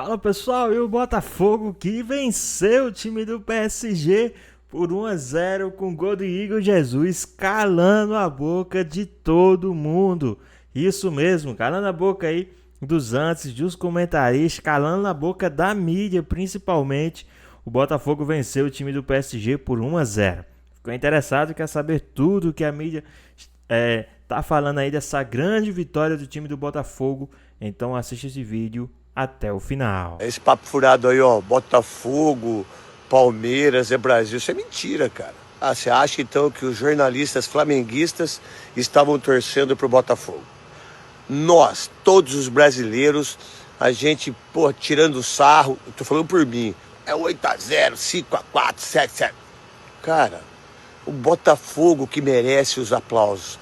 Fala pessoal, e o Botafogo que venceu o time do PSG por 1-0 com gol do Igor Jesus, calando a boca de todo mundo. Isso mesmo, calando a boca aí dos antes, dos comentaristas, calando a boca da mídia principalmente. O Botafogo venceu o time do PSG por 1-0. Ficou interessado e quer saber tudo que a mídia tá falando aí dessa grande vitória do time do Botafogo? Então assiste esse vídeo até o final. Esse papo furado aí, ó, Botafogo, Palmeiras, é Brasil, isso é mentira, cara. Você acha então que os jornalistas flamenguistas estavam torcendo pro Botafogo? Nós, todos os brasileiros, a gente, tirando sarro, eu tô falando por mim, é 8-0, 5-4, 7-7. Cara, o Botafogo que merece os aplausos.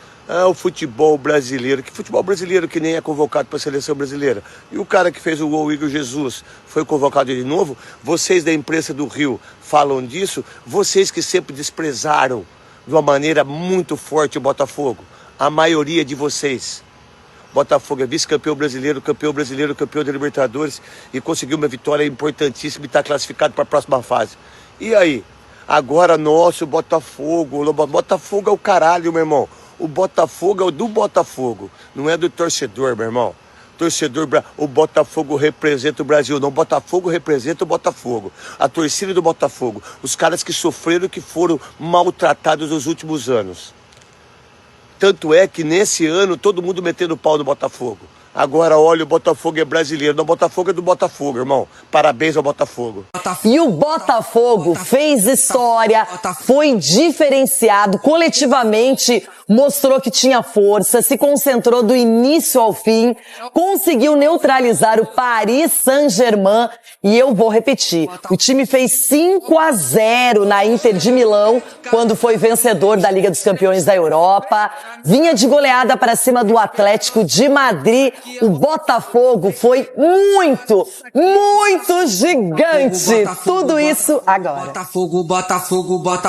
O futebol brasileiro. Que futebol brasileiro que nem é convocado para a seleção brasileira? E o cara que fez o gol, o Igor Jesus, foi convocado de novo? Vocês da imprensa do Rio falam disso? Vocês que sempre desprezaram de uma maneira muito forte o Botafogo. A maioria de vocês. Botafogo é vice-campeão brasileiro, campeão da Libertadores e conseguiu uma vitória importantíssima e está classificado para a próxima fase. E aí? Agora, nosso Botafogo. O Botafogo é o caralho, meu irmão. O Botafogo é o do Botafogo, não é do torcedor, meu irmão. O Botafogo representa o Brasil, não. O Botafogo representa o Botafogo. A torcida do Botafogo, os caras que sofreram, que foram maltratados nos últimos anos. Tanto é que nesse ano todo mundo metendo pau no Botafogo. Agora, olha, o Botafogo é brasileiro. Não, o Botafogo é do Botafogo, irmão. Parabéns ao Botafogo. E o Botafogo fez história, foi diferenciado, coletivamente mostrou que tinha força, se concentrou do início ao fim, conseguiu neutralizar o Paris Saint-Germain. E eu vou repetir, o time fez 5-0 na Inter de Milão, quando foi vencedor da Liga dos Campeões da Europa. Vinha de goleada para cima do Atlético de Madrid. O Botafogo foi muito gigante. Tudo isso agora. Botafogo.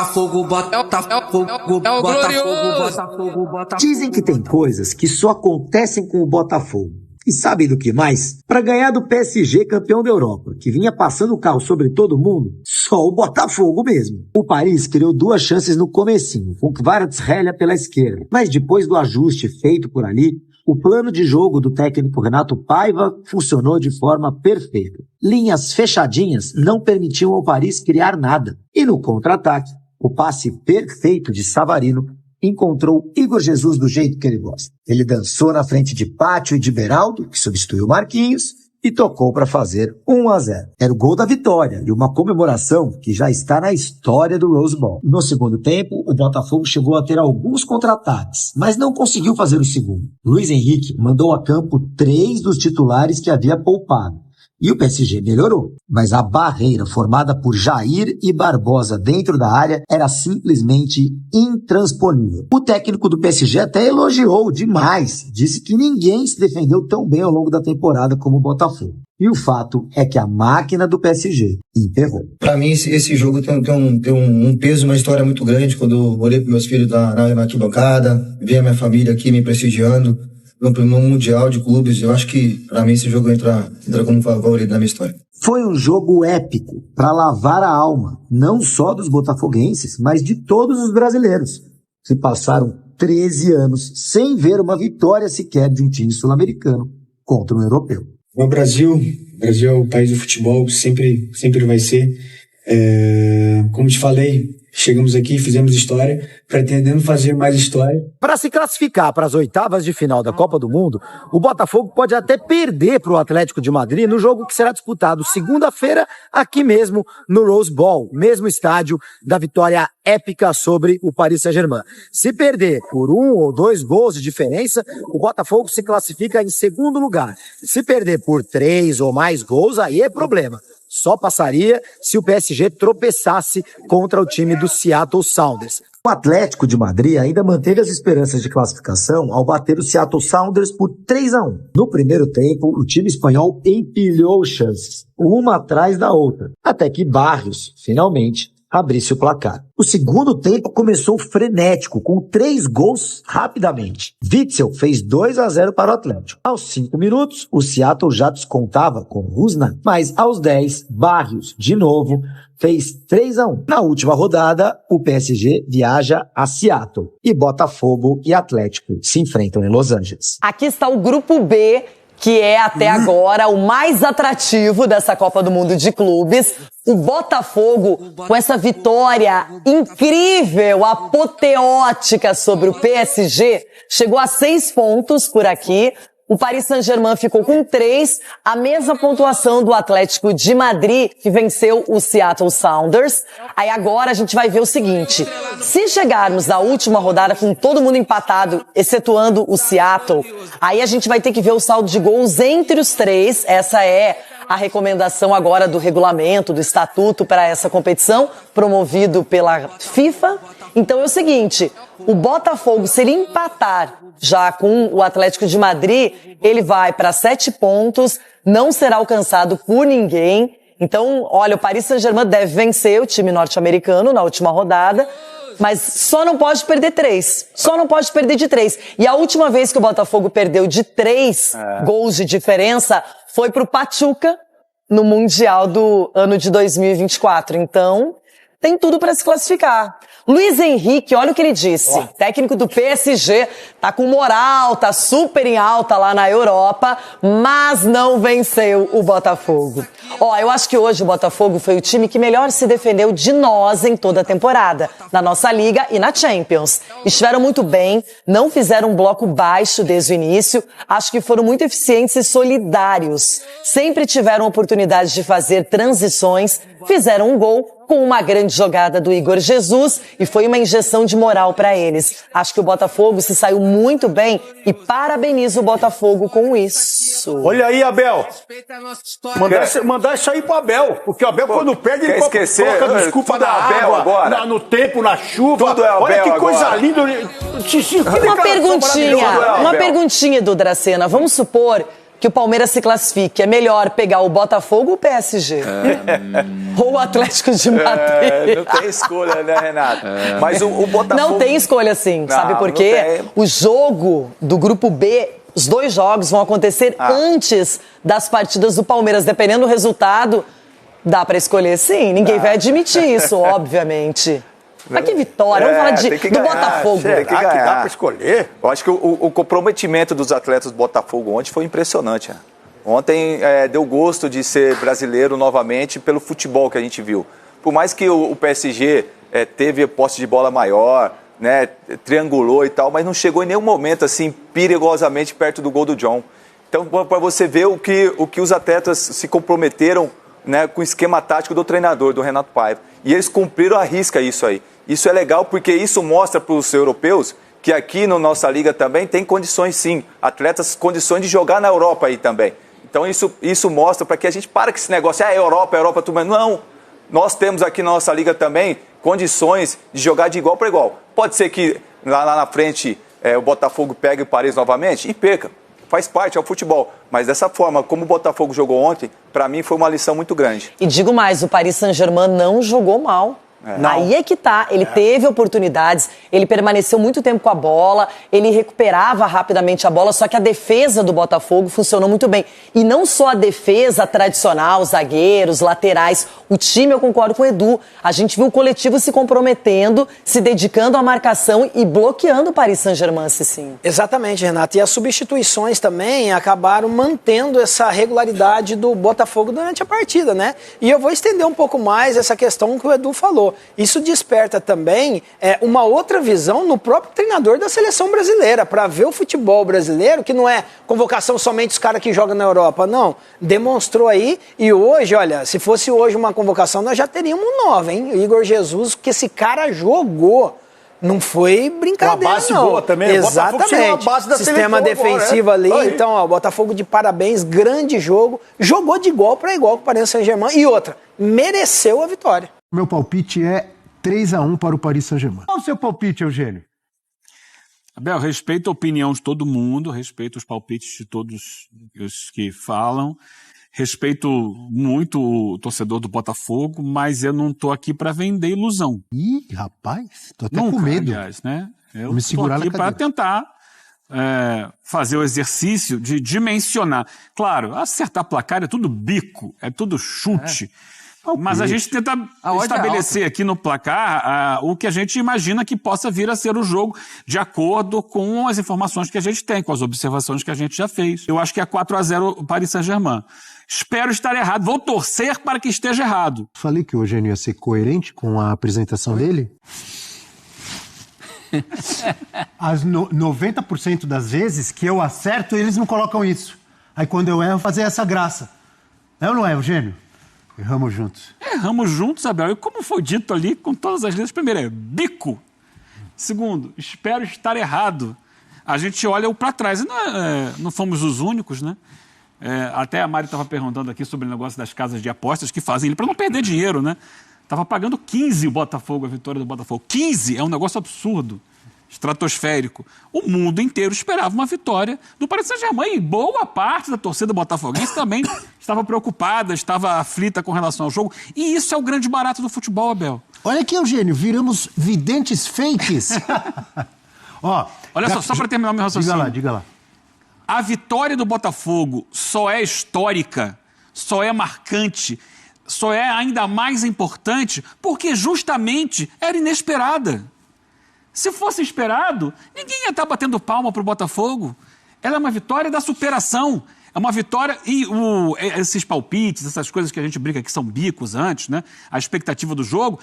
Dizem que tem coisas que só acontecem com o Botafogo. E sabem do que mais? Para ganhar do PSG campeão da Europa, que vinha passando o carro sobre todo mundo, só o Botafogo mesmo. O Paris criou 2 chances no comecinho, com Kvaratskhelia pela esquerda. Mas depois do ajuste feito por ali, o plano de jogo do técnico Renato Paiva funcionou de forma perfeita. Linhas fechadinhas não permitiam ao Paris criar nada. E no contra-ataque, o passe perfeito de Savarino encontrou Igor Jesus do jeito que ele gosta. Ele dançou na frente de Pátio e de Beraldo, que substituiu Marquinhos, e tocou para fazer 1-0. Era o gol da vitória e uma comemoração que já está na história do Rose Bowl. No segundo tempo, o Botafogo chegou a ter alguns contra-ataques, mas não conseguiu fazer o segundo. Luiz Henrique mandou a campo 3 dos titulares que havia poupado. E o PSG melhorou, mas a barreira formada por Jair e Barbosa dentro da área era simplesmente intransponível. O técnico do PSG até elogiou demais, disse que ninguém se defendeu tão bem ao longo da temporada como o Botafogo. E o fato é que a máquina do PSG emperrou. Para mim, esse jogo tem um peso, uma história muito grande. Quando eu olhei para meus filhos na arquibancada, vi a minha família aqui me prestigiando, no Mundial de Clubes, eu acho que para mim esse jogo entra como favorito na minha história. Foi um jogo épico para lavar a alma, não só dos botafoguenses, mas de todos os brasileiros, que passaram 13 anos sem ver uma vitória sequer de um time sul-americano contra um europeu. O Brasil é o país do futebol, sempre vai ser. Como te falei, chegamos aqui, fizemos história, pretendendo fazer mais história. Para se classificar para as oitavas de final da Copa do Mundo, o Botafogo pode até perder para o Atlético de Madrid no jogo que será disputado segunda-feira aqui mesmo no Rose Bowl, mesmo estádio da vitória épica sobre o Paris Saint-Germain. Se perder por 1 ou 2 gols de diferença, o Botafogo se classifica em segundo lugar. Se perder por 3 ou mais gols, aí é problema. Só passaria se o PSG tropeçasse contra o time do Seattle Sounders. O Atlético de Madrid ainda manteve as esperanças de classificação ao bater o Seattle Sounders por 3-1. No primeiro tempo, o time espanhol empilhou chances, uma atrás da outra, até que Barrios, finalmente, abrisse o placar. O segundo tempo começou frenético, com 3 gols rapidamente. Witsel fez 2-0 para o Atlético. Aos 5 minutos, o Seattle já descontava com Rusnak, mas aos 10, Barrios, de novo, fez 3-1. Na última rodada, o PSG viaja a Seattle e Botafogo e Atlético se enfrentam em Los Angeles. Aqui está o grupo B, que é até agora o mais atrativo dessa Copa do Mundo de Clubes. O Botafogo, com essa vitória incrível, apoteótica sobre o PSG, chegou a 6 pontos por aqui. O Paris Saint-Germain ficou com 3, a mesma pontuação do Atlético de Madrid, que venceu o Seattle Sounders. Aí agora a gente vai ver o seguinte: se chegarmos na última rodada com todo mundo empatado, excetuando o Seattle, aí a gente vai ter que ver o saldo de gols entre os 3. Essa é a recomendação agora do regulamento, do estatuto para essa competição, promovido pela FIFA. Então é o seguinte, o Botafogo, se ele empatar já com o Atlético de Madrid, ele vai para 7 pontos, não será alcançado por ninguém. Então, olha, o Paris Saint-Germain deve vencer o time norte-americano na última rodada, mas só não pode perder 3. Só não pode perder de 3. E a última vez que o Botafogo perdeu de 3 gols de diferença foi pro Pachuca no Mundial do ano de 2024. Então, tem tudo para se classificar. Luiz Henrique, olha o que ele disse. Técnico do PSG, tá com moral, tá super em alta lá na Europa, mas não venceu o Botafogo. Eu acho que hoje o Botafogo foi o time que melhor se defendeu de nós em toda a temporada, na nossa Liga e na Champions. Estiveram muito bem, não fizeram um bloco baixo desde o início, acho que foram muito eficientes e solidários. Sempre tiveram oportunidade de fazer transições, fizeram um gol com uma grande jogada do Igor Jesus e foi uma injeção de moral para eles. Acho que o Botafogo se saiu muito bem e parabenizo o Botafogo com isso. Olha aí, Abel. Mandar isso aí pro Abel, porque o Abel quando perde ele coloca desculpa da água, no tempo, na chuva. Olha que coisa linda. Uma perguntinha, Edu Dracena. Vamos supor que o Palmeiras se classifique. É melhor pegar o Botafogo ou o PSG? Ou o Atlético de Madrid? Não tem escolha, né, Renato? Mas o Botafogo... Não tem escolha, sim. Sabe por quê? O jogo do Grupo B, os 2 jogos vão acontecer antes das partidas do Palmeiras. Dependendo do resultado, dá pra escolher, sim. Ninguém vai admitir isso, obviamente. Mas que vitória, vamos falar do Botafogo. Tem que ganhar. Dá pra escolher. Eu acho que o comprometimento dos atletas do Botafogo ontem foi impressionante. Né? Ontem deu gosto de ser brasileiro novamente pelo futebol que a gente viu. Por mais que o PSG teve posse de bola maior, né, triangulou e tal, mas não chegou em nenhum momento assim perigosamente perto do gol do John. Então, para você ver o que os atletas se comprometeram, né, com o esquema tático do treinador, do Renato Paiva. E eles cumpriram à risca isso aí. Isso é legal porque isso mostra para os europeus que aqui na nossa liga também tem condições sim, atletas condições de jogar na Europa aí também. Então isso mostra para que a gente para com esse negócio, Europa, tudo mais. Não, nós temos aqui na nossa liga também condições de jogar de igual para igual. Pode ser que lá na frente o Botafogo pegue o Paris novamente e perca. Faz parte, é o futebol. Mas dessa forma, como o Botafogo jogou ontem, para mim foi uma lição muito grande. E digo mais, o Paris Saint-Germain não jogou mal. Aí é que tá, ele teve oportunidades, ele permaneceu muito tempo com a bola, ele recuperava rapidamente a bola, só que a defesa do Botafogo funcionou muito bem. E não só a defesa tradicional, zagueiros, laterais, o time, eu concordo com o Edu, a gente viu o coletivo se comprometendo, se dedicando à marcação e bloqueando o Paris Saint-Germain, sim. Exatamente, Renato, e as substituições também acabaram mantendo essa regularidade do Botafogo durante a partida, né? E eu vou estender um pouco mais essa questão que o Edu falou. Isso desperta também uma outra visão no próprio treinador da seleção brasileira, para ver o futebol brasileiro, que não é convocação somente os caras que jogam na Europa, não. Demonstrou aí, e hoje, olha, se fosse hoje uma convocação, nós já teríamos 9, hein? O Igor Jesus, que esse cara jogou. Não foi brincadeira, uma base não. boa também. Exatamente. Uma base da sistema defensivo agora, ali. Então, o Botafogo de parabéns, grande jogo. Jogou de igual para igual com o Paris Saint-Germain. E outra, mereceu a vitória. Meu palpite é 3-1 para o Paris Saint-Germain. Qual o seu palpite, Eugênio? Abel, respeito a opinião de todo mundo, respeito os palpites de todos os que falam, Respeito muito o torcedor do Botafogo, mas eu não tô aqui para vender ilusão. Ih, rapaz, tô até com medo. Aliás, né? Eu me tô segurar aqui para tentar fazer o exercício de dimensionar. Claro, acertar placar é tudo bico, é tudo chute. Mas a gente tenta estabelecer aqui no placar o que a gente imagina que possa vir a ser o jogo de acordo com as informações que a gente tem, com as observações que a gente já fez. Eu acho que é 4-0 o Paris Saint-Germain. Espero estar errado. Vou torcer para que esteja errado. Falei que o Eugênio ia ser coerente com a apresentação dele? As 90% das vezes que eu acerto, eles não colocam isso. Aí quando eu erro, fazer essa graça. É ou não é, Eugênio? Erramos juntos. Erramos juntos, Abel. E como foi dito ali, com todas as letras, primeiro é bico. Segundo, espero estar errado. A gente olha para trás. E não fomos os únicos, né? Até a Mari estava perguntando aqui sobre o negócio das casas de apostas que fazem ele para não perder dinheiro, né? Estava pagando 15 o Botafogo, a vitória do Botafogo. 15 é um negócio absurdo, estratosférico. O mundo inteiro esperava uma vitória do Paris Saint-Germain e boa parte da torcida botafoguense também estava preocupada, estava aflita com relação ao jogo. E isso é o grande barato do futebol, Abel. Olha aqui, Eugênio, viramos videntes fakes. Olha só para terminar meu raciocínio. Diga lá. A vitória do Botafogo só é histórica, só é marcante, só é ainda mais importante porque justamente era inesperada. Se fosse esperado, ninguém ia estar batendo palma para o Botafogo. Ela é uma vitória da superação. É uma vitória... E esses palpites, essas coisas que a gente brinca que são bicos antes, né? A expectativa do jogo,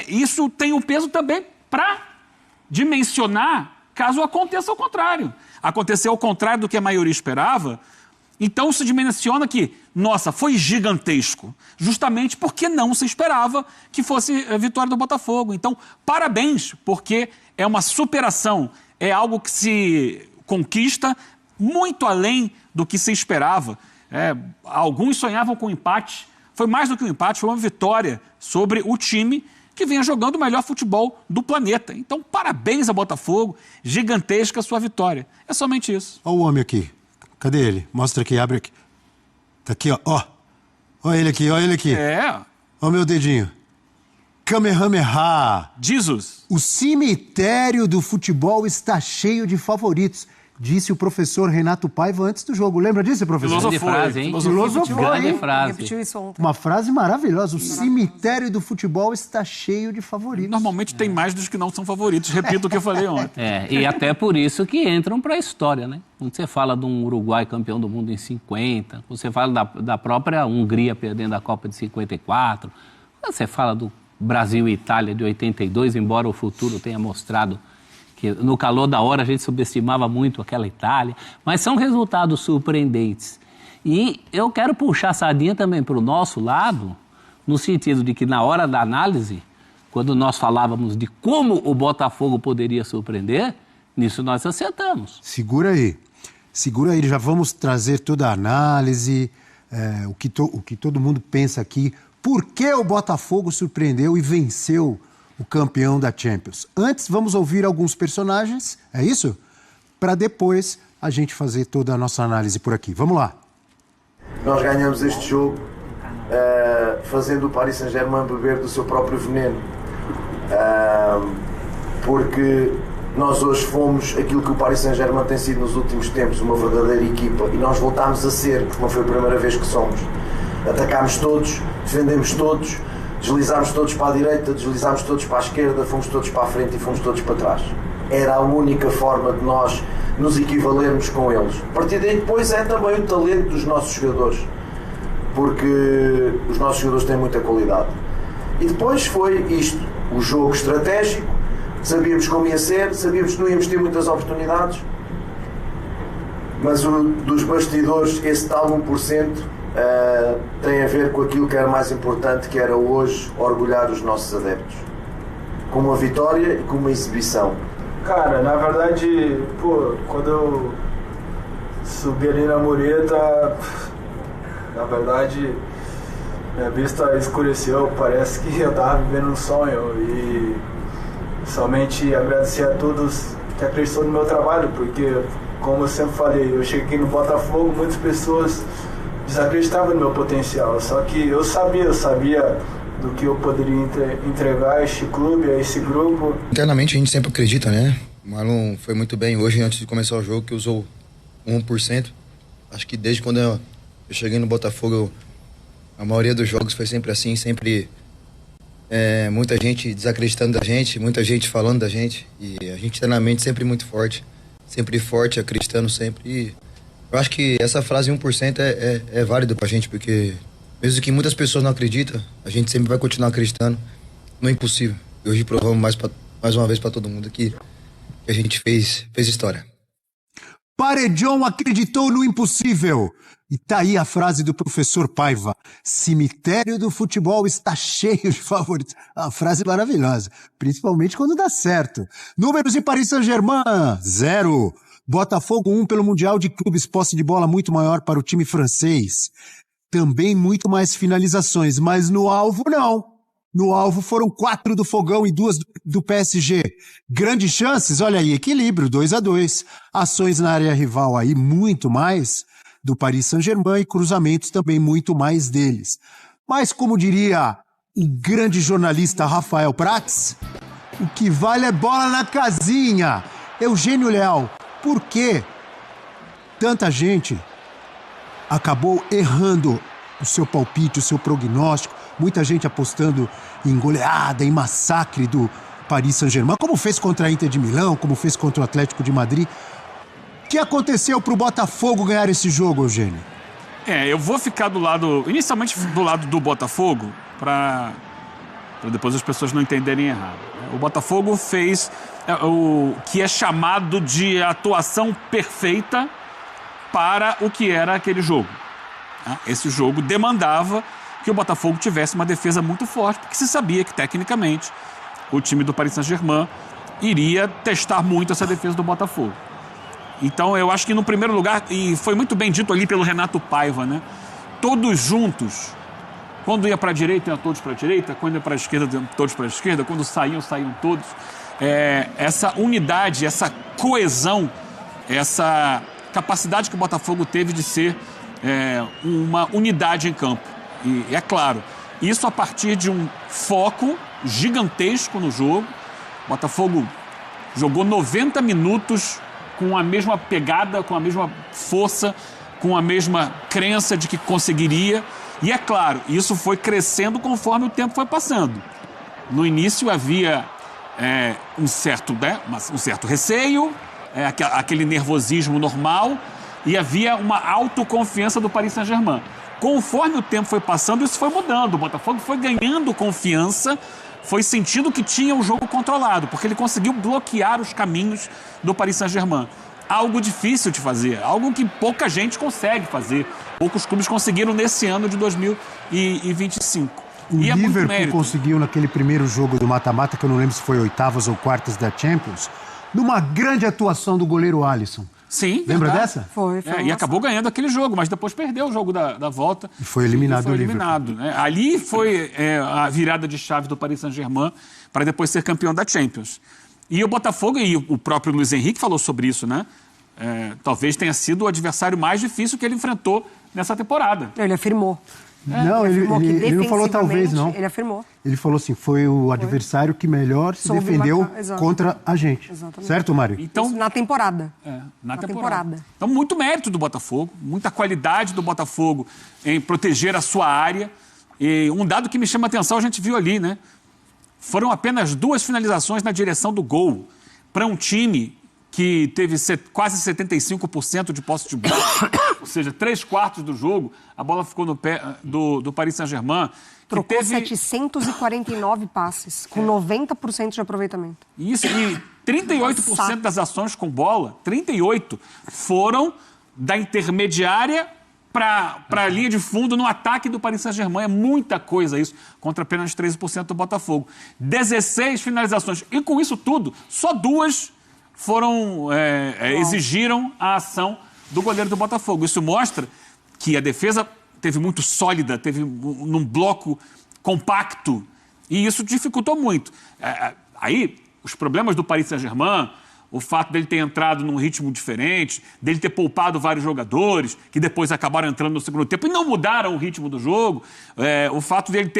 isso tem um peso também para dimensionar caso aconteça ao contrário. Aconteceu ao contrário do que a maioria esperava, então se dimensiona que, nossa, foi gigantesco, justamente porque não se esperava que fosse a vitória do Botafogo. Então, parabéns, porque é uma superação, é algo que se conquista muito além do que se esperava. Alguns sonhavam com empate, foi mais do que um empate, foi uma vitória sobre o time que venha jogando o melhor futebol do planeta. Então, parabéns ao Botafogo, gigantesca a sua vitória. É somente isso. Olha o homem aqui. Cadê ele? Mostra aqui, abre aqui. Tá aqui, ó. Olha ele aqui, olha ele aqui. Olha o meu dedinho. Kamehameha. Jesus. O cemitério do futebol está cheio de favoritos, disse o professor Renato Paiva antes do jogo. Lembra disso, professor? Filosofou, frase, hein? Filosofou, hein? Frase. Repetiu isso ontem. Uma frase maravilhosa. O cemitério do futebol está cheio de favoritos. Normalmente tem mais dos que não são favoritos. Repito o que eu falei ontem. E até por isso que entram para a história, né? Quando você fala de um Uruguai campeão do mundo em 50, você fala da própria Hungria perdendo a Copa de 54, você fala do Brasil e Itália de 82, embora o futuro tenha mostrado que no calor da hora a gente subestimava muito aquela Itália, mas são resultados surpreendentes. E eu quero puxar a sardinha também para o nosso lado, no sentido de que na hora da análise, quando nós falávamos de como o Botafogo poderia surpreender, nisso nós acertamos. Segura aí, já vamos trazer toda a análise, o que todo mundo pensa aqui, por que o Botafogo surpreendeu e venceu o campeão da Champions. Antes, vamos ouvir alguns personagens, é isso? Para depois a gente fazer toda a nossa análise por aqui. Vamos lá. Nós ganhamos este jogo fazendo o Paris Saint-Germain beber do seu próprio veneno. Porque nós hoje fomos aquilo que o Paris Saint-Germain tem sido nos últimos tempos, uma verdadeira equipa. E nós voltámos a ser, porque não foi a primeira vez que somos. Atacámos todos, defendemos todos, deslizámos todos para a direita, deslizámos todos para a esquerda, fomos todos para a frente e fomos todos para trás. Era a única forma de nós nos equivalermos com eles. A partir daí depois é também o talento dos nossos jogadores, porque os nossos jogadores têm muita qualidade. E depois foi isto, o jogo estratégico, sabíamos como ia ser, sabíamos que não íamos ter muitas oportunidades, mas dos bastidores, esse tal 1%, tem a ver com aquilo que era mais importante, que era hoje orgulhar os nossos adeptos com uma vitória e com uma exibição. Cara, na verdade, quando eu subi ali na mureta, na verdade minha vista escureceu, parece que eu estava vivendo um sonho, e somente agradecer a todos que acreditam no meu trabalho, porque, como eu sempre falei, eu cheguei no Botafogo, muitas pessoas desacreditava no meu potencial. Só que eu sabia do que eu poderia entregar a este clube, a esse grupo. Internamente a gente sempre acredita, né? O Marlon foi muito bem hoje, antes de começar o jogo, que usou 1%. Acho que desde quando eu cheguei no Botafogo, a maioria dos jogos foi sempre assim, sempre muita gente desacreditando da gente, muita gente falando da gente. E a gente internamente sempre muito forte, acreditando sempre. E eu acho que essa frase 1% é válida pra gente, porque mesmo que muitas pessoas não acreditam, a gente sempre vai continuar acreditando no impossível. E hoje provamos mais uma vez para todo mundo que a gente fez história. Paredão acreditou no impossível. E tá aí a frase do professor Paiva. Cemitério do futebol está cheio de favoritos. A frase maravilhosa, principalmente quando dá certo. Números em Paris Saint-Germain, 0. Botafogo 1 pelo Mundial de Clubes, posse de bola muito maior para o time francês. Também muito mais finalizações, mas no alvo não. No alvo foram 4 do Fogão e 2 do PSG. Grandes chances, olha aí, equilíbrio, 2-2. Ações na área rival aí, muito mais do Paris Saint-Germain e cruzamentos também muito mais deles. Mas como diria o grande jornalista Rafael Prats, o que vale é bola na casinha. Eugênio Leal, por que tanta gente acabou errando o seu palpite, o seu prognóstico? Muita gente apostando em goleada, em massacre do Paris Saint-Germain, como fez contra a Inter de Milão, como fez contra o Atlético de Madrid. O que aconteceu para o Botafogo ganhar esse jogo, Eugênio? Eu vou ficar inicialmente do lado do Botafogo, para depois as pessoas não entenderem errado. O Botafogo fez o que é chamado de atuação perfeita para o que era aquele jogo. Esse jogo demandava que o Botafogo tivesse uma defesa muito forte, porque se sabia que, tecnicamente, o time do Paris Saint-Germain iria testar muito essa defesa do Botafogo. Então, eu acho que, no primeiro lugar, e foi muito bem dito ali pelo Renato Paiva, né? Todos juntos, quando ia para a direita, iam todos para a direita, quando ia para a esquerda, iam todos para a esquerda, quando saíam todos. Essa unidade, essa coesão, essa capacidade que o Botafogo teve de ser uma unidade em campo. E é claro, isso a partir de um foco gigantesco no jogo. O Botafogo jogou 90 minutos com a mesma pegada, com a mesma força, com a mesma crença de que conseguiria. E é claro, isso foi crescendo conforme o tempo foi passando. No início havia um certo receio, aquele nervosismo normal, e havia uma autoconfiança do Paris Saint-Germain. Conforme o tempo foi passando, isso foi mudando. O Botafogo foi ganhando confiança, foi sentindo que tinha o jogo controlado, porque ele conseguiu bloquear os caminhos do Paris Saint-Germain. Algo difícil de fazer, algo que pouca gente consegue fazer. Poucos clubes conseguiram nesse ano de 2025. O Liverpool conseguiu naquele primeiro jogo do mata-mata, que eu não lembro se foi oitavas ou quartas da Champions, numa grande atuação do goleiro Alisson. Sim, lembra verdade. dessa? Foi e acabou ganhando aquele jogo, mas depois perdeu o jogo da volta. E foi eliminado. Né? Ali foi a virada de chave do Paris Saint-Germain para depois ser campeão da Champions. E o Botafogo, e o próprio Luiz Henrique falou sobre isso, né? Talvez tenha sido o adversário mais difícil que ele enfrentou nessa temporada. Ele afirmou. Não, ele não falou talvez, não. Ele afirmou. Ele falou assim, foi o adversário que melhor se defendeu contra a gente. Exatamente. Certo, Mário? Então, na temporada. Na temporada. Então, muito mérito do Botafogo, muita qualidade do Botafogo em proteger a sua área. E um dado que me chama a atenção, a gente viu ali, né? Foram apenas 2 finalizações na direção do gol para um time que teve quase 75% de posse de bola, ou seja, 3/4 do jogo, a bola ficou no pé do Paris Saint-Germain. Trocou 749 passes, com 90% de aproveitamento. Isso, e 38% das ações com bola, 38%, foram da intermediária para a linha de fundo no ataque do Paris Saint-Germain. É muita coisa isso, contra apenas 13% do Botafogo. 16 finalizações, e com isso tudo, só 2 exigiram a ação do goleiro do Botafogo. Isso mostra que a defesa teve muito sólida, teve num bloco compacto, e isso dificultou muito. Aí, os problemas do Paris Saint-Germain, o fato dele ter entrado num ritmo diferente, dele ter poupado vários jogadores, que depois acabaram entrando no segundo tempo e não mudaram o ritmo do jogo, o fato dele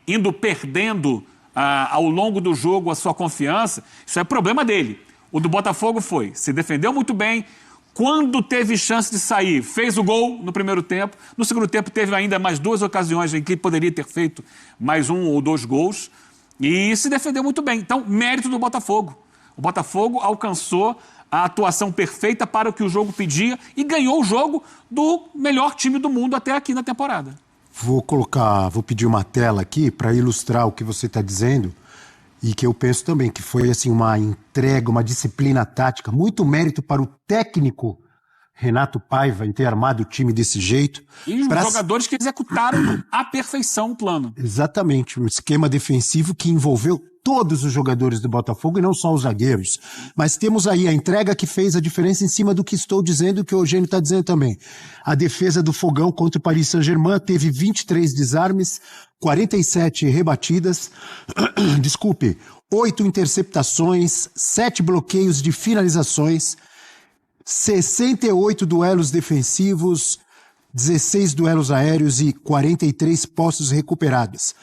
indo perdendo ao longo do jogo a sua confiança, isso é problema dele. O do Botafogo se defendeu muito bem, quando teve chance de sair, fez o gol no primeiro tempo, no segundo tempo teve ainda mais 2 ocasiões em que poderia ter feito mais 1 ou 2 gols, e se defendeu muito bem. Então, mérito do Botafogo. O Botafogo alcançou a atuação perfeita para o que o jogo pedia e ganhou o jogo do melhor time do mundo até aqui na temporada. Vou pedir uma tela aqui para ilustrar o que você está dizendo e que eu penso também que foi assim uma entrega, uma disciplina tática, muito mérito para o técnico Renato Paiva em ter armado o time desse jeito. E os jogadores que executaram à perfeição o plano. Exatamente, um esquema defensivo que envolveu todos os jogadores do Botafogo e não só os zagueiros. Mas temos aí a entrega que fez a diferença em cima do que estou dizendo e que o Eugênio está dizendo também. A defesa do Fogão contra o Paris Saint-Germain teve 23 desarmes, 47 rebatidas, 8 interceptações, 7 bloqueios de finalizações, 68 duelos defensivos, 16 duelos aéreos e 43 postos recuperados.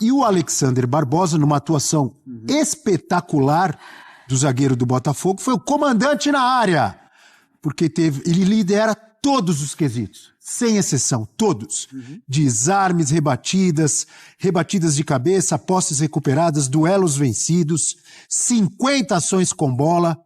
E o Alexander Barbosa, numa atuação espetacular do zagueiro do Botafogo, foi o comandante na área, porque ele lidera todos os quesitos, sem exceção, todos. Desarmes, rebatidas de cabeça, posses recuperadas, duelos vencidos, 50 ações com bola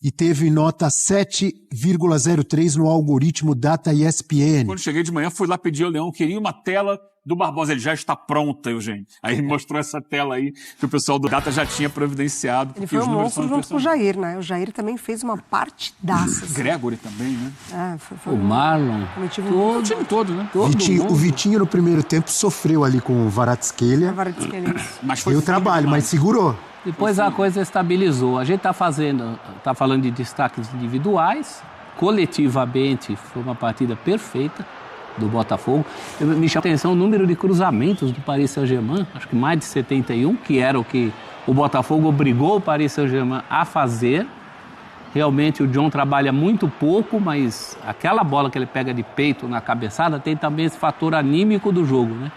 e teve nota 7,03 no algoritmo Data ESPN. Quando cheguei de manhã, fui lá pedir ao Leão, queria uma tela do Barbosa. Ele já está pronta, Eugênio. Aí ele mostrou essa tela aí que o pessoal do Data já tinha providenciado. Ele foi um monstro junto com o Jair, né? O Jair também fez uma partidaça. Gregory também, né? Foi o Marlon. O time todo, né? O Vitinho no primeiro tempo sofreu ali com o Kvaratskhelia. Mas foi deu trabalho, mas segurou. Depois a coisa estabilizou. A gente está falando de destaques individuais. Coletivamente foi uma partida perfeita do Botafogo. Me chama a atenção o número de cruzamentos do Paris Saint-Germain, acho que mais de 71, que era o que o Botafogo obrigou o Paris Saint-Germain a fazer. Realmente o John trabalha muito pouco, mas aquela bola que ele pega de peito na cabeçada tem também esse fator anímico do jogo, né?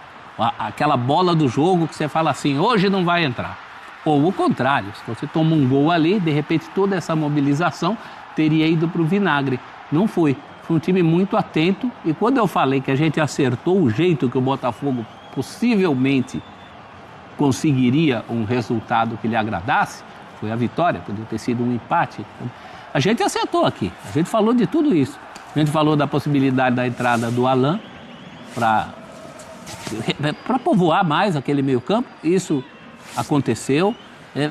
Aquela bola do jogo que você fala assim, hoje não vai entrar. Ou o contrário, se você toma um gol ali, de repente toda essa mobilização teria ido para o vinagre. Não foi. Foi um time muito atento e quando eu falei que a gente acertou o jeito que o Botafogo possivelmente conseguiria um resultado que lhe agradasse, foi a vitória, poderia ter sido um empate. A gente acertou aqui, a gente falou de tudo isso. A gente falou da possibilidade da entrada do Alain para povoar mais aquele meio campo, isso aconteceu.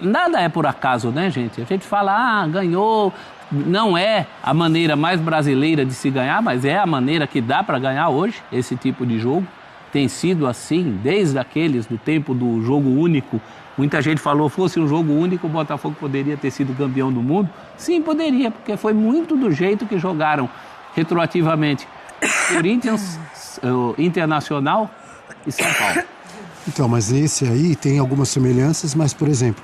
Nada é por acaso, né, gente? A gente fala, ganhou. Não é a maneira mais brasileira de se ganhar, mas é a maneira que dá para ganhar hoje, esse tipo de jogo. Tem sido assim, desde aqueles do tempo do jogo único. Muita gente falou, fosse um jogo único, o Botafogo poderia ter sido campeão do mundo. Sim, poderia, porque foi muito do jeito que jogaram retroativamente Corinthians, Internacional e São Paulo. Então, mas esse aí tem algumas semelhanças, mas, por exemplo,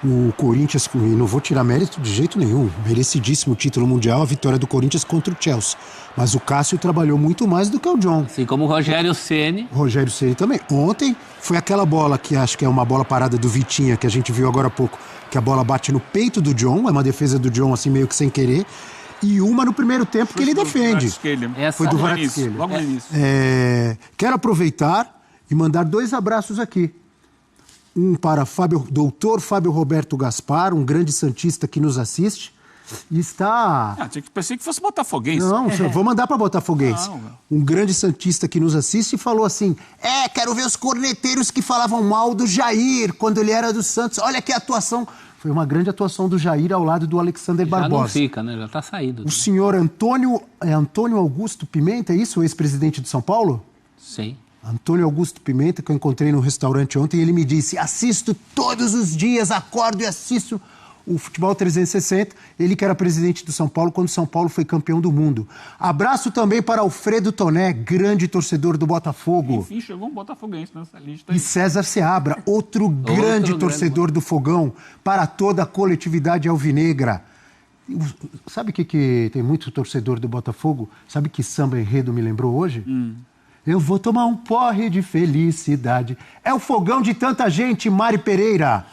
o Corinthians, e não vou tirar mérito de jeito nenhum, merecidíssimo título mundial, a vitória do Corinthians contra o Chelsea. Mas o Cássio trabalhou muito mais do que o John. Assim como o Rogério Ceni. Rogério Ceni também. Ontem foi aquela bola que acho que é uma bola parada do Vitinha, que a gente viu agora há pouco, que a bola bate no peito do John, é uma defesa do John assim meio que sem querer, e uma no primeiro tempo que ele defende. Foi do Kvaratskhelia. Logo no início. Quero aproveitar e mandar 2 abraços aqui. Um para doutor Fábio Roberto Gaspar, um grande santista que nos assiste. E está... Pensei que fosse botafoguense. Não, vou mandar para botafoguense. Um grande santista que nos assiste e falou assim, quero ver os corneteiros que falavam mal do Jair quando ele era do Santos. Olha que atuação. Foi uma grande atuação do Jair ao lado do Alexander Barbosa. Já não fica, né? Já está saído. O senhor Antônio Augusto Pimenta, é isso? O ex-presidente de São Paulo? Sim. Antônio Augusto Pimenta, que eu encontrei no restaurante ontem, ele me disse, assisto todos os dias, acordo e assisto o Futebol 360, ele que era presidente do São Paulo quando o São Paulo foi campeão do mundo. Abraço também para Alfredo Toné, grande torcedor do Botafogo. Enfim, chegou um botafoguense nessa lista aí. E César Seabra, outro grande torcedor do Fogão, para toda a coletividade alvinegra. Sabe o que tem muito torcedor do Botafogo? Sabe que samba enredo me lembrou hoje? Eu vou tomar um porre de felicidade. É o Fogão de tanta gente, Mari Pereira.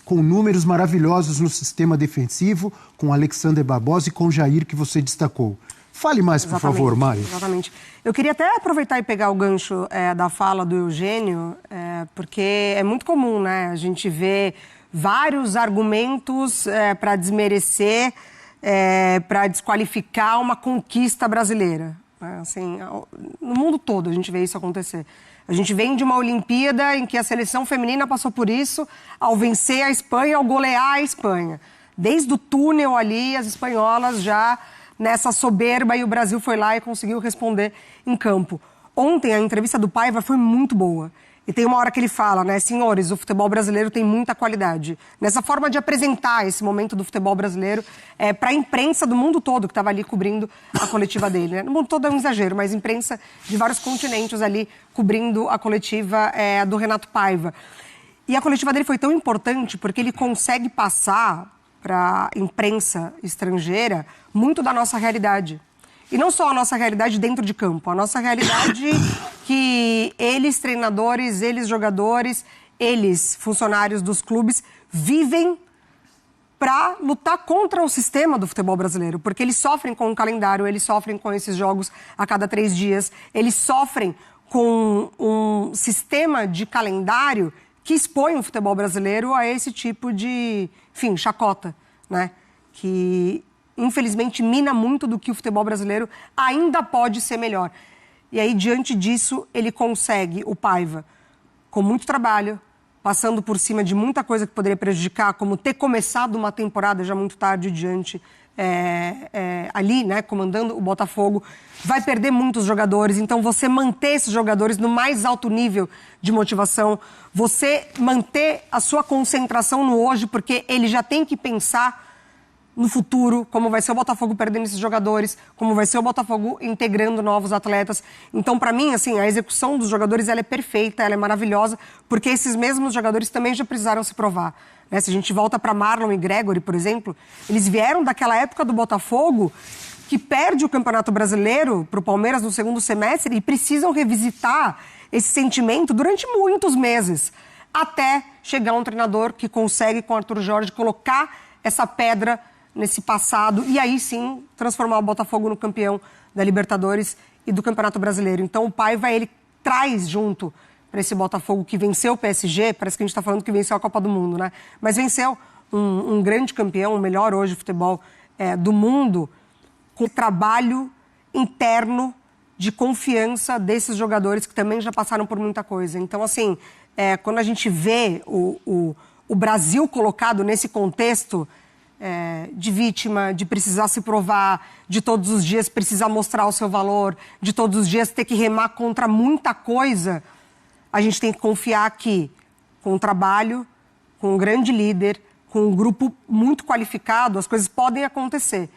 Com números maravilhosos no sistema defensivo, com Alexander Barbosa e com Jair, que você destacou. Fale mais, por favor, Mari. Exatamente. Eu queria até aproveitar e pegar o gancho da fala do Eugênio, porque é muito comum, né? A gente vê vários argumentos para desmerecer, para desqualificar uma conquista brasileira. Assim, no mundo todo a gente vê isso acontecer. A gente vem de uma Olimpíada em que a seleção feminina passou por isso ao vencer a Espanha, ao golear a Espanha. Desde o túnel ali, as espanholas já nessa soberba, e o Brasil foi lá e conseguiu responder em campo. Ontem a entrevista do Paiva foi muito boa. E tem uma hora que ele fala, né, senhores, o futebol brasileiro tem muita qualidade. Nessa forma de apresentar esse momento do futebol brasileiro para a imprensa do mundo todo que estava ali cobrindo a coletiva dele. Né? No mundo todo é um exagero, mas imprensa de vários continentes ali cobrindo a coletiva do Renato Paiva. E a coletiva dele foi tão importante porque ele consegue passar para a imprensa estrangeira muito da nossa realidade. E não só a nossa realidade dentro de campo, a nossa realidade que eles, treinadores, eles, jogadores, eles, funcionários dos clubes, vivem para lutar contra o sistema do futebol brasileiro. Porque eles sofrem com o calendário, eles sofrem com esses jogos a cada 3 dias, eles sofrem com um sistema de calendário que expõe o futebol brasileiro a esse tipo de, enfim, chacota, né? Que infelizmente mina muito do que o futebol brasileiro ainda pode ser melhor. E aí, diante disso, ele consegue, o Paiva, com muito trabalho, passando por cima de muita coisa que poderia prejudicar, como ter começado uma temporada já muito tarde diante, ali, né, comandando o Botafogo, vai perder muitos jogadores. Então, você manter esses jogadores no mais alto nível de motivação, você manter a sua concentração no hoje, porque ele já tem que pensar no futuro, como vai ser o Botafogo perdendo esses jogadores, como vai ser o Botafogo integrando novos atletas. Então, para mim, assim, a execução dos jogadores ela é perfeita, ela é maravilhosa, porque esses mesmos jogadores também já precisaram se provar. Né? Se a gente volta para Marlon e Gregory, por exemplo, eles vieram daquela época do Botafogo que perde o Campeonato Brasileiro para o Palmeiras no segundo semestre e precisam revisitar esse sentimento durante muitos meses, até chegar um treinador que consegue, com o Arthur Jorge, colocar essa pedra nesse passado e aí sim transformar o Botafogo no campeão da Libertadores e do Campeonato Brasileiro. Então o Paiva, ele traz junto para esse Botafogo que venceu o PSG, parece que a gente está falando que venceu a Copa do Mundo, né? Mas venceu um grande campeão, o melhor hoje futebol do mundo, com trabalho interno de confiança desses jogadores que também já passaram por muita coisa. Então, assim, quando a gente vê o Brasil colocado nesse contexto de vítima, de precisar se provar, de todos os dias precisar mostrar o seu valor, de todos os dias ter que remar contra muita coisa, a gente tem que confiar que, com o trabalho, com um grande líder, com um grupo muito qualificado, as coisas podem acontecer.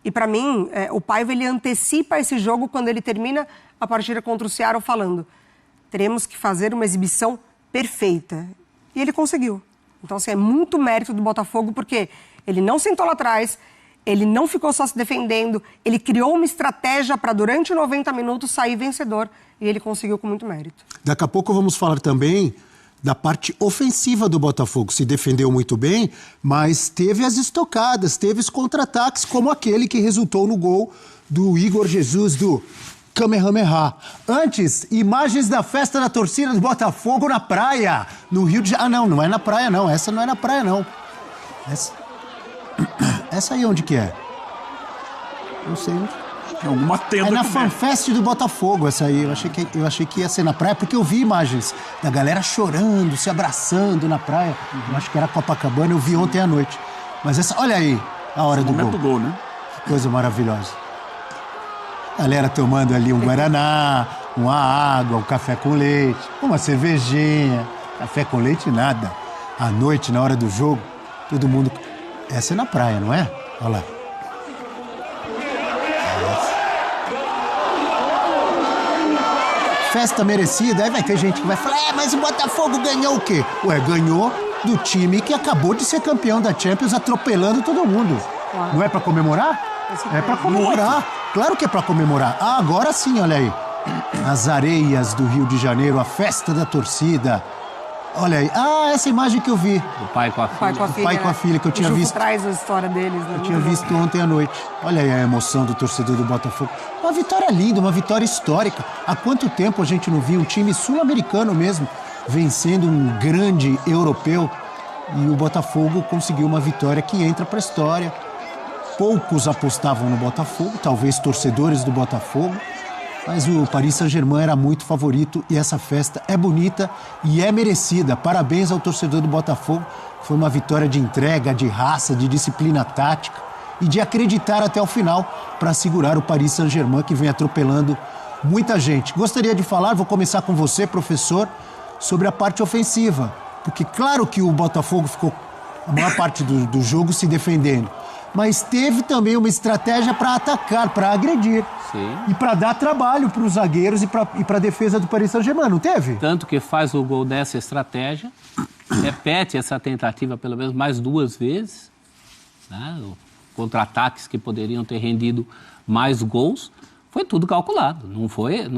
E para mim, o Paiva, ele antecipa esse jogo quando ele termina a partida contra o Seattle falando: teremos que fazer uma exibição perfeita. E ele conseguiu. Então, assim, é muito mérito do Botafogo, porque ele não sentou lá atrás, ele não ficou só se defendendo, ele criou uma estratégia para, durante 90 minutos, sair vencedor, e ele conseguiu com muito mérito. Daqui a pouco vamos falar também da parte ofensiva do Botafogo. Se defendeu muito bem, mas teve as estocadas, teve os contra-ataques, como aquele que resultou no gol do Igor Jesus, do Kamehameha. Antes, imagens da festa da torcida do Botafogo na praia, no Rio de Janeiro. Ah, não é na praia, não. Essa não é na praia, não. Essa aí onde que é? Não sei. Alguma tenda. É na FanFest do Botafogo, essa aí. Eu achei que ia ser na praia, porque eu vi imagens da galera chorando, se abraçando na praia. Eu acho que era Copacabana, eu vi ontem à noite. Mas essa, olha aí, a hora do gol. Do gol, né? Que coisa maravilhosa. Galera tomando ali um guaraná, uma água, um café com leite, uma cervejinha. Café com leite, nada. À noite, na hora do jogo, todo mundo Essa é na praia, não é? Olha lá. Festa merecida, aí vai ter gente que vai falar, mas o Botafogo ganhou o quê? Ué, ganhou do time que acabou de ser campeão da Champions, atropelando todo mundo. Não é pra comemorar? É pra comemorar. Claro que é pra comemorar. Ah, agora sim, olha aí. As areias do Rio de Janeiro, a festa da torcida. Olha aí. Ah, essa imagem que eu vi. O pai com a filha. O pai com a filha, que eu tinha visto. Traz a história deles, né? Eu tinha visto ontem à noite. Olha aí a emoção do torcedor do Botafogo. Uma vitória linda, uma vitória histórica. Há quanto tempo a gente não viu um time sul-americano mesmo vencendo um grande europeu? E o Botafogo conseguiu uma vitória que entra para a história. Poucos apostavam no Botafogo, talvez torcedores do Botafogo, mas o Paris Saint-Germain era muito favorito e essa festa é bonita e é merecida. Parabéns ao torcedor do Botafogo. Foi uma vitória de entrega, de raça, de disciplina tática e de acreditar até o final para segurar o Paris Saint-Germain, que vem atropelando muita gente. Gostaria de falar, vou começar com você, professor, sobre a parte ofensiva. Porque claro que o Botafogo ficou a maior parte do jogo se defendendo, mas teve também uma estratégia para atacar, para agredir. Sim. E para dar trabalho para os zagueiros e para a defesa do Paris Saint-Germain, não teve? Tanto que faz o gol dessa estratégia, repete essa tentativa pelo menos mais 2 vezes, né? Contra-ataques que poderiam ter rendido mais gols, foi tudo calculado, não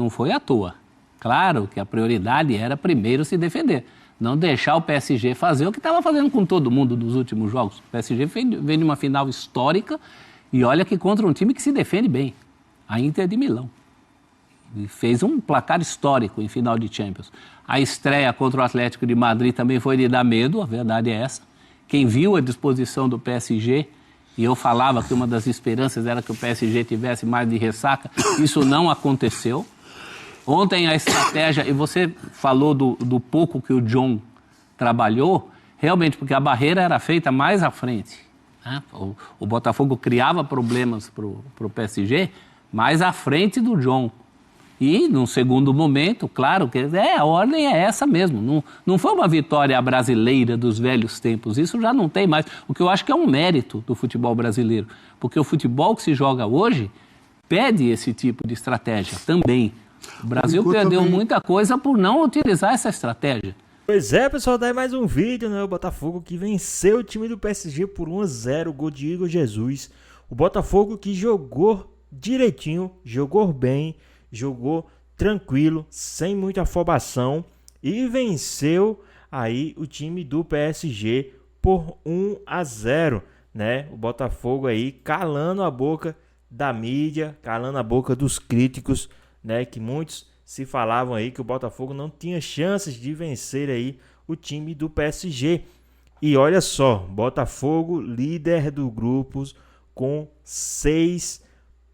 foi à toa. Claro que a prioridade era primeiro se defender. Não deixar o PSG fazer o que estava fazendo com todo mundo nos últimos jogos. O PSG vem de uma final histórica e olha que contra um time que se defende bem, a Inter de Milão. E fez um placar histórico em final de Champions. A estreia contra o Atlético de Madrid também foi de dar medo, a verdade é essa. Quem viu a disposição do PSG, e eu falava que uma das esperanças era que o PSG tivesse mais de ressaca, isso não aconteceu. Ontem a estratégia, e você falou do pouco que o John trabalhou, realmente porque a barreira era feita mais à frente, né? O Botafogo criava problemas para o PSG mais à frente do John. E, num segundo momento, claro, que a ordem é essa mesmo. Não foi uma vitória brasileira dos velhos tempos, isso já não tem mais. O que eu acho que é um mérito do futebol brasileiro, porque o futebol que se joga hoje pede esse tipo de estratégia também. O Brasil perdeu muita coisa por não utilizar essa estratégia. Pois é, pessoal, daí mais um vídeo, né? O Botafogo que venceu o time do PSG por 1-0, gol de Igor Jesus. O Botafogo que jogou direitinho, jogou bem, jogou tranquilo, sem muita afobação e venceu aí o time do PSG por 1-0, né? O Botafogo aí calando a boca da mídia, calando a boca dos críticos, né, que muitos se falavam aí que o Botafogo não tinha chances de vencer aí o time do PSG. E olha só, Botafogo líder do grupo com 6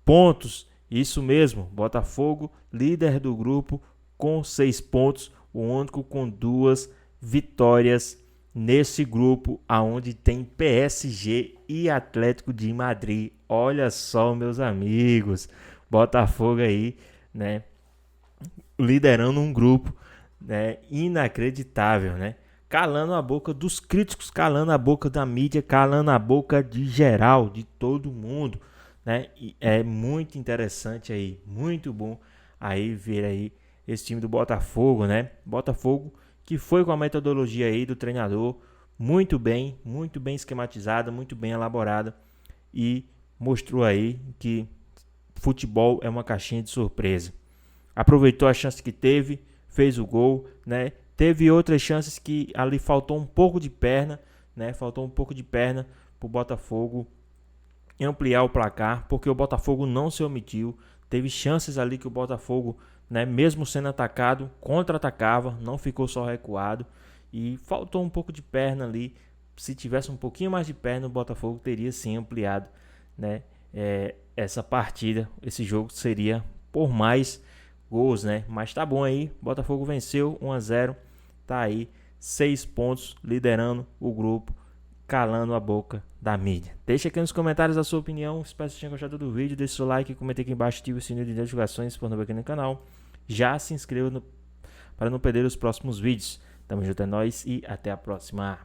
pontos. Isso mesmo, Botafogo líder do grupo com 6 pontos, o único com 2 vitórias nesse grupo, aonde tem PSG e Atlético de Madrid. Olha só, meus amigos, Botafogo aí, né, liderando um grupo, né, inacreditável, né, calando a boca dos críticos, calando a boca da mídia, calando a boca de geral, de todo mundo, né, e é muito interessante aí, muito bom aí ver aí esse time do Botafogo, né, Botafogo que foi com a metodologia aí do treinador muito bem esquematizada, muito bem elaborada e mostrou aí que futebol é uma caixinha de surpresa. Aproveitou a chance que teve, fez o gol, né? Teve outras chances que ali faltou um pouco de perna, né? Faltou um pouco de perna para o Botafogo ampliar o placar, porque o Botafogo não se omitiu. Teve chances ali que o Botafogo, né, mesmo sendo atacado, contra-atacava, não ficou só recuado. E faltou um pouco de perna ali. Se tivesse um pouquinho mais de perna, o Botafogo teria sim ampliado, né? Essa partida, esse jogo seria por mais gols, né? Mas tá bom aí, Botafogo venceu 1-0, tá aí 6 pontos, liderando o grupo, calando a boca da mídia. Deixa aqui nos comentários a sua opinião, espero que você tenha gostado do vídeo, deixa o seu like, comenta aqui embaixo, ative o sininho de notificações se for novo aqui no canal, já se inscreva para não perder os próximos vídeos. Tamo junto, é nóis e até a próxima.